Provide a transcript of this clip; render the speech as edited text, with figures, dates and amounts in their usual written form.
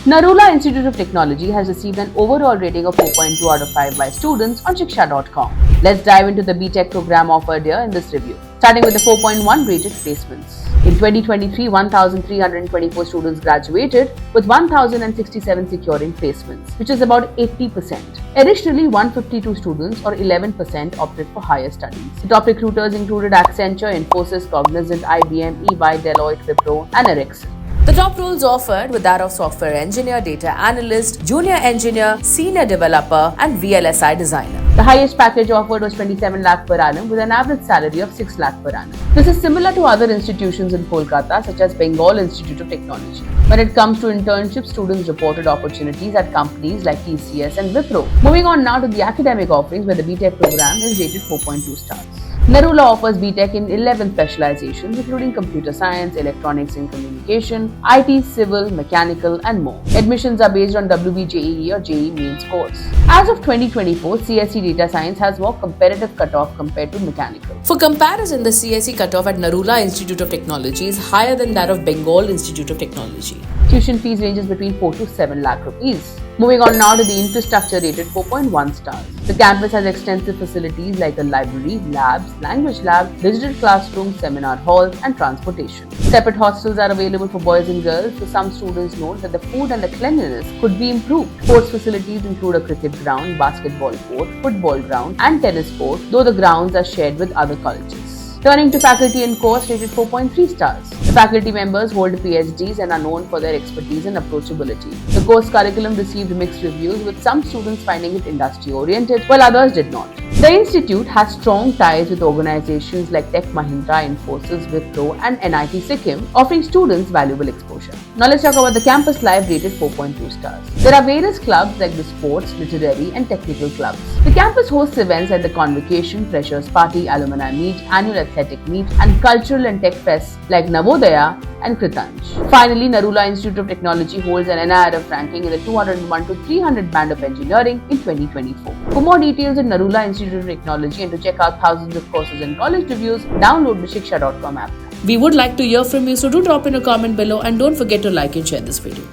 Narula Institute of Technology has received an overall rating of 4.2 out of 5 by students on Shiksha.com. Let's dive into the BTech program offered here in this review. Starting with the 4.1 rated placements. In 2023, 1,324 students graduated, with 1,067 securing placements, which is about 80%. Additionally, 152 students or 11% opted for higher studies. The top recruiters included Accenture, Infosys, Cognizant, IBM, EY, Deloitte, Wipro, and Ericsson. The top roles offered were that of software engineer, data analyst, junior engineer, senior developer, and VLSI designer. The highest package offered was 27 lakh per annum with an average salary of 6 lakh per annum. This is similar to other institutions in Kolkata such as Bengal Institute of Technology. When it comes to internships, students reported opportunities at companies like TCS and Wipro. Moving on now to the academic offerings, where the BTech program is rated 4.2 stars. Narula offers BTech in 11 specializations including computer science, electronics and communication, IT, civil, mechanical and more. Admissions are based on WBJEE or JEE main scores. As of 2024, CSE Data Science has more competitive cutoff compared to mechanical. For comparison, the CSE cutoff at Narula Institute of Technology is higher than that of Bengal Institute of Technology. Tuition fees ranges between 4 to 7 lakh rupees. Moving on now to the infrastructure rated 4.1 stars. The campus has extensive facilities like a library, labs, language lab, digital classroom, seminar halls and transportation. Separate hostels are available for boys and girls, so some students note that the food and the cleanliness could be improved. Sports facilities include a cricket ground, basketball court, football ground and tennis court, though the grounds are shared with other colleges. Turning to faculty and course rated 4.3 stars. The faculty members hold PhDs and are known for their expertise and approachability. The course curriculum received mixed reviews, with some students finding it industry-oriented while others did not. The institute has strong ties with organizations like Tech Mahindra, Infosys, Wipro and NIT Sikkim, offering students valuable exposure. Now let's talk about the campus life rated 4.2 stars. There are various clubs like the sports, literary and technical clubs. The campus hosts events like the Convocation, Freshers Party, Alumni Meet, Annual Athletic Meet and cultural and tech fests like Navodaya and Kritanj. Finally, Narula Institute of Technology holds an NIRF ranking in the 201 to 300 band of engineering in 2024. For more details on Narula Institute of Technology and to check out thousands of courses and college reviews, download the Shiksha.com app. We would like to hear from you, so do drop in a comment below and don't forget to like and share this video.